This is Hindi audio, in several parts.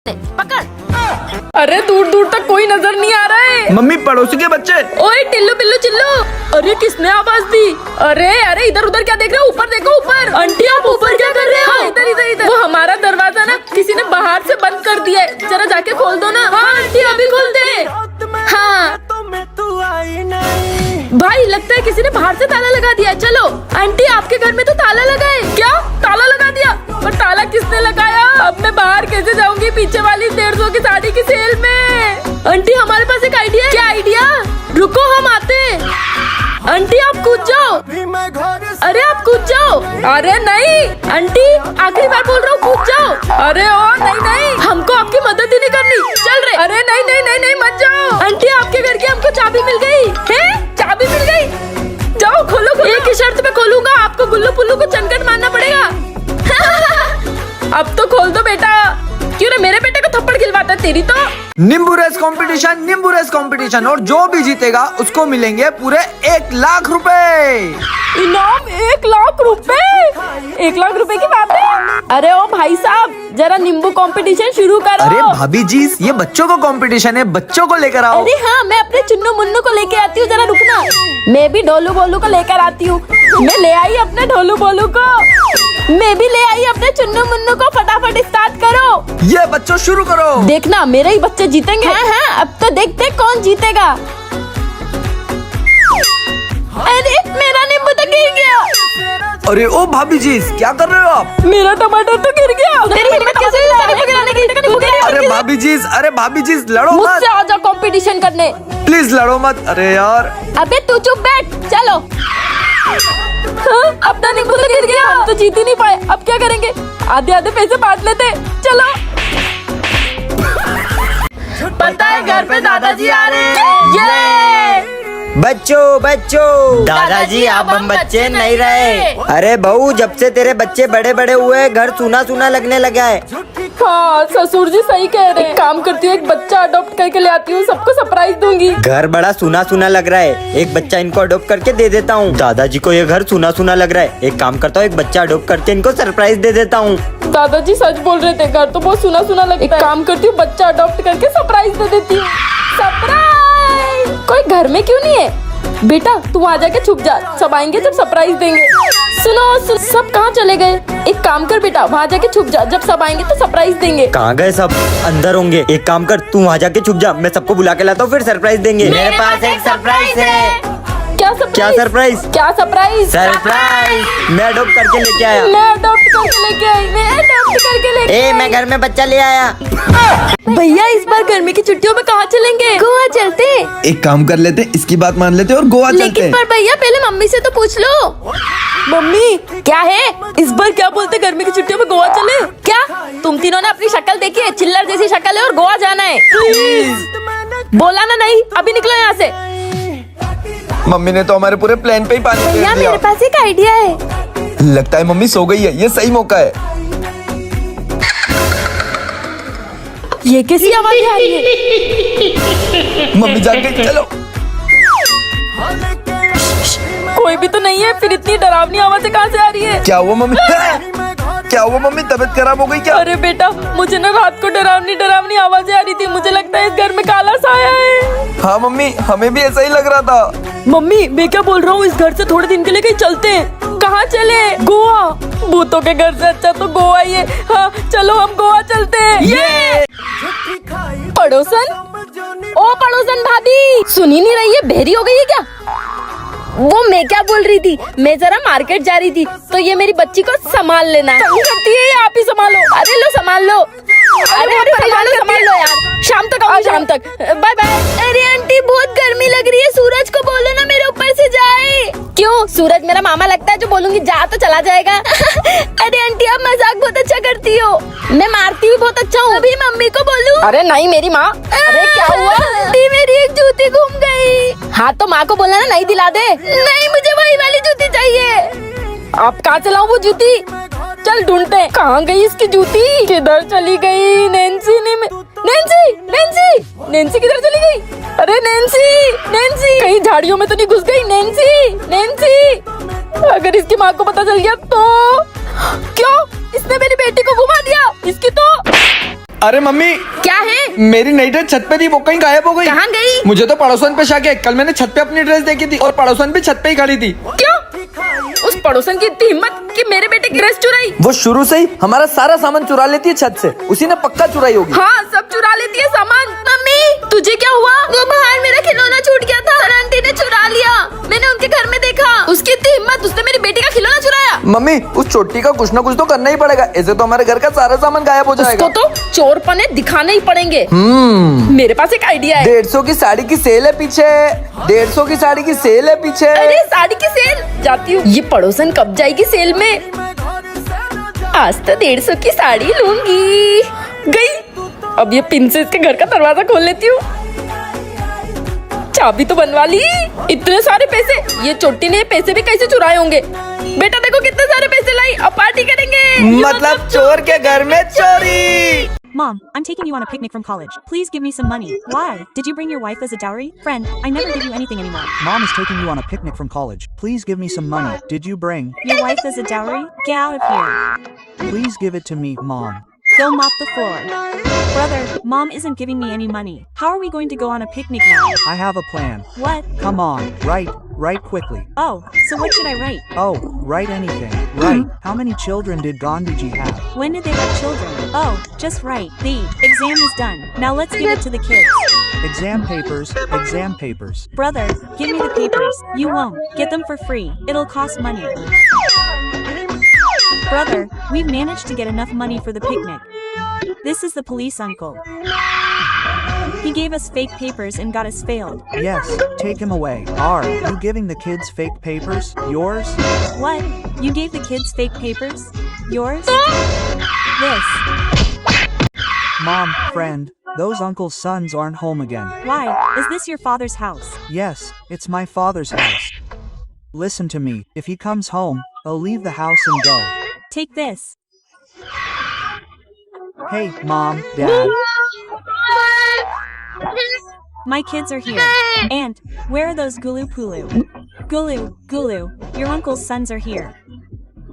पकड़। अरे दूर दूर तक कोई नजर नहीं आ रहा है। मम्मी पड़ोसी के बच्चे। ओए टिल्लू पिल्लू चिल्लू। अरे किसने आवाज दी? अरे अरे इधर उधर क्या देख रहे हो? ऊपर देखो ऊपर। आंटी आप ऊपर क्या कर रहे हो? हाँ, इधर इधर इधर। वो हमारा दरवाजा ना किसी ने बाहर से बंद कर दिया है, जरा जाके खोल दो ना। हाँ आंटी अभी खोल दे। हाँ भाई लगता है किसी ने बाहर से ताला लगा दिया। चलो आंटी आपके घर में तो ताला लगा है। क्या ताला लगा दिया? पर ताला किसने लगाया? अब मैं बाहर कैसे जाऊंगी पीछे वाली 150 की साड़ी की सेल में? आंटी हमारे पास एक आइडिया है। क्या आइडिया? रुको हम आते हैं। आंटी आप कूद जाओ। अरे आप कूद जाओ। अरे नहीं आंटी आखिरी बार बोल रहा हूँ कूद जाओ। अरे ओ नहीं नहीं हमको आपकी मदद ही नहीं करनी। चल रहे। अरे नहीं नहीं नहीं नहीं मत जाओ। आंटी आपके घर की हमको चाबी मिल गई है। चाबी मिल गई। जाओ खोलो खोलो। एक ही शर्त पे खोलूंगा, आपको गुल्लू पुल्लू को चनकट मारना पड़ेगा। अब तो खोल दो बेटा। क्यों ना मेरे बेटे को थप्पड़ खिलवाता है तेरी तो। नींबू रेस कंपटीशन और जो भी जीतेगा उसको मिलेंगे पूरे 1 लाख रुपए। इनाम 1 लाख रुपए। 1 लाख रुपए की बात है। अरे ओ भाई साहब जरा नींबू कंपटीशन शुरू करो। अरे भाभी जी ये बच्चों को कंपटीशन है, बच्चों को लेकर आओ। अरे हाँ मैं अपने चुन्नू मुन्नू को लेके आती हूँ, जरा रुकना। मैं भी ढोलू बोलू को लेकर आती हूँ। मैं ले आई अपने ढोलू बोलू को। मैं भी ले आई अपने चुन्नू मुन्नू को। फटाफट स्टार्ट करो। ये बच्चों शुरू करो। देखना मेरे ही बच्चे जीतेंगे। हाँ अब तो देखते कौन जीतेगा। अरे मेरा नींबू तो गिर गया। अरे ओ भाभी जी क्या कर रहे हो आप? मेरा टमाटर तो गिर गया। तेरी हिम्मत कैसे हुई नींबू गिराने की? अरे भाभी जी लड़ो मत। मुझसे आ जाओ कंपटीशन करने। प्लीज लड़ो मत। अरे यार अबे तू चुप बैठ। चलो। हाँ, अपना नींबू तो गिर गया। हम तो जीत ही नहीं पाए। अब क्या करेंगे? आधे आधे पैसे बांट लेते। चलो। पता है घर पे दादाजी आ रहे हैं। ये बच्चों दादाजी अब हम बच्चे नहीं रहे। अरे बहू जब से तेरे बच्चे बड़े बड़े हुए घर सूना सूना लगने लगा है। हाँ ससुर जी सही कह रहे हैं। एक काम करती हूँ एक बच्चा अडॉप्ट करके ले आती हूँ, सबको सरप्राइज दूंगी। घर बड़ा सूना सूना लग रहा है, एक बच्चा इनको अडॉप्ट करके दे देता हूँ। दादाजी को ये घर सूना सूना लग रहा है, एक काम करता हूँ एक बच्चा अडॉप्ट करके इनको सरप्राइज दे देता हूँ। दादाजी सच बोल रहे थे, घर तो बहुत सुना सुना लगता है। एक काम करती हूँ बच्चा अडॉप्ट करके सरप्राइज दे देती हूँ। सरप्राइज। कोई घर में क्यों नहीं है? बेटा तू आ जाके छुप जा, सब आएंगे जब सरप्राइज देंगे। सुनो सब कहाँ चले गए? एक काम कर बेटा वहाँ जाके छुप जा, जब सब आएंगे तो सरप्राइज देंगे। कहाँ गए सब? अंदर होंगे। एक काम कर तू वहाँ जाके छुप जा, मैं सबको बुला के लाता हूँ फिर सरप्राइज देंगे। मेरे पास एक सरप्राइज है। क्या सरप्राइज? क्या सरप्राइज? मैं अडॉप्ट करके लेके आया। मैं अडॉप्ट करके लेके मैं घर में बच्चा ले आया। भैया इस बार गर्मी की छुट्टियों में कहाँ चलेंगे? गोवा चलते। एक काम कर लेते, इसकी बात मान लेते और गोवा चलते। लेकिन पर भैया पहले मम्मी से तो पूछ लो। मम्मी क्या है इस बार? क्या बोलते गर्मी की छुट्टियों में गोवा चले? क्या तुम तीनों ने अपनी शक्ल देखी है? चिल्लर जैसी शक्ल है और गोवा जाना है। प्लीज बोला ना नहीं, अभी निकलो यहाँ से। मम्मी ने तो हमारे पूरे प्लान पे ही पानी फेर दिया। मेरे पास एक आइडिया है। लगता है मम्मी सो गई है, ये सही मौका है। ये कैसी आवाज आ रही है? मम्मी जाग गई, चलो। कोई भी तो नहीं है, फिर इतनी डरावनी आवाजें कहाँ से आ रही है? क्या हुआ मम्मी? क्या हुआ मम्मी? तबीयत खराब हो गई क्या? अरे बेटा मुझे ना रात को डरावनी आवाजें आ रही थी। मुझे लगता है इस घर में काला साया है। हाँ मम्मी हमें भी ऐसा ही लग रहा था। मम्मी मैं क्या बोल रहा हूँ, इस घर से थोड़े दिन के लिए कहीं चलते हैं। कहाँ चले? गोवा। भूतों के घर से अच्छा तो गोवा ही है। हाँ चलो हम गोवा चलते हैं। ये पड़ोसन। ओ पड़ोसन भाभी सुनी नहीं रही है? बहरी हो गई है क्या? वो मैं क्या बोल रही थी, मैं जरा मार्केट जा रही थी तो ये मेरी बच्ची को संभाल लेना। तंग करती है आप ही संभालो। अरे लो संभाल लो। अरे संभाल लो यार, शाम तक आओ। शाम तक बाय बाय। अरे आंटी बहुत गर्मी लग रही है, सूरज को बोलो ना मेरे ऊपर से जाए। क्यों सूरज मेरा मामा लगता है, जो बोलूंगी जा तो चला जाएगा। अरे आंटी आप मजाक बहुत अच्छा करती हो। मैं मारती भी बहुत अच्छा हूँ। अभी मम्मी को बोलूं? अरे नहीं मेरी माँ। अरे क्या हुआ? आंटी मेरी एक जूती घूम गई। हाँ तो माँ को बोलना ना नहीं दिला दे। नहीं मुझे वही वाली जूती चाहिए। आप कहाँ चलाऊं वो जूती? चल ढूंढते। कहाँ गई इसकी जूती? किधर चली गई? नैन्सी किधर चली गई? अरे नैन्सी कहीं झाड़ियों में तो नहीं घुस गई? नैन्सी अगर इसकी माँ को पता चल गया तो? क्यों इसने मेरी बेटी को घुमा दिया? इसकी तो अरे मम्मी, क्या है? मेरी नई ड्रेस छत पे थी, वो कहीं गायब हो गई। कहाँ गई? मुझे तो पड़ोसन पे शक है। कल मैंने छत पे अपनी ड्रेस देखी थी और पड़ोसन भी छत पे ही खड़ी थी। क्यों? उस पड़ोसन की इतनी हिम्मत कि मेरे बेटे की ड्रेस चुराई। वो शुरू से ही हमारा सारा सामान चुरा लेती है छत से। उसी ने पक्का चुराई होगी। हाँ, सब चुरा लेती है सामान। मम्मी, तुझे क्या हुआ? वो बाहर मेरा खिलौना छूट गया था और आंटी ने चुरा लिया। मैंने उनके घर में देखा। उसकी इतनी हिम्मत, उसने मेरी बेटी का खिलौना चुराया। मम्मी, उस छोटी का कुछ न कुछ तो करना ही पड़ेगा। ऐसे तो हमारे घर का सारा सामान गायब हो जाएगा। उसको तो चोरपने दिखाने ही पड़ेंगे। मेरे पास एक आइडिया है। 150 की साड़ी की सेल है पीछे। 150 की साड़ी की सेल है पीछे। अरे साड़ी की सेल, जाती हूँ। ये पड़ोसन कब जाएगी सेल में? आज तो 150 की साड़ी लूंगी। गई। अब ये पिन से इसके घर का दरवाजा खोल लेती हूँ। चाबी तो बनवा ली। इतने सारे पैसे, ये चोटी ने पैसे भी कैसे चुराए होंगे? बेटा देखो कितने सारे पैसे लाई, अब पार्टी करेंगे। मतलब चोर के घर में चोरी। Mom, I'm taking you on a picnic from college. Please give me some money. Why? Did you bring your wife as a dowry? Friend, I never give you anything anymore. Mom is taking you on a picnic from college. Please give me some money. Did you bring? Your wife as a dowry? Get out of here. Please give it to me, Mom. Go mop the floor. Brother, Mom isn't giving me any money. How are we going to go on a picnic now? I have a plan. What? Come on, write quickly. Oh, so what should I write? Oh, write anything. Write. How many children did Gandhiji have? When did they have children? Oh, just write. The exam is done. Now let's give it to the kids. Exam papers, exam papers. Brother, give me the papers. You won't. Get them for free. It'll cost money. Brother, we've managed to get enough money for the picnic. This is the police uncle. He gave us fake papers and got us failed. Yes, take him away. Are you giving the kids fake papers? Yours? What? You gave the kids fake papers? Yours? This. Mom, friend, those uncle's sons aren't home again. Why? Is this your father's house? Yes, it's my father's house. Listen to me. If he comes home, I'll leave the house and go. Take this. Hey, Mom, Dad. My kids are here. And where are those Gulu Pulu? Gulu, your uncle's sons are here.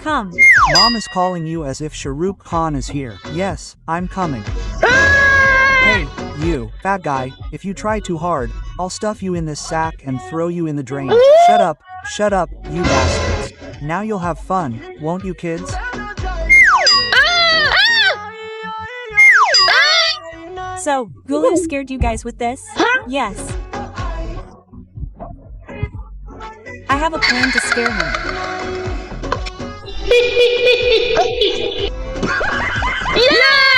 Come. Mom is calling you as if Shahrukh Khan is here. Yes, I'm coming. Hey, you, fat guy, if you try too hard, I'll stuff you in this sack and throw you in the drain. Shut up, you bastards. Now you'll have fun, won't you kids? So, Gulu scared you guys with this? Yes. I have a plan to scare him. Yeah!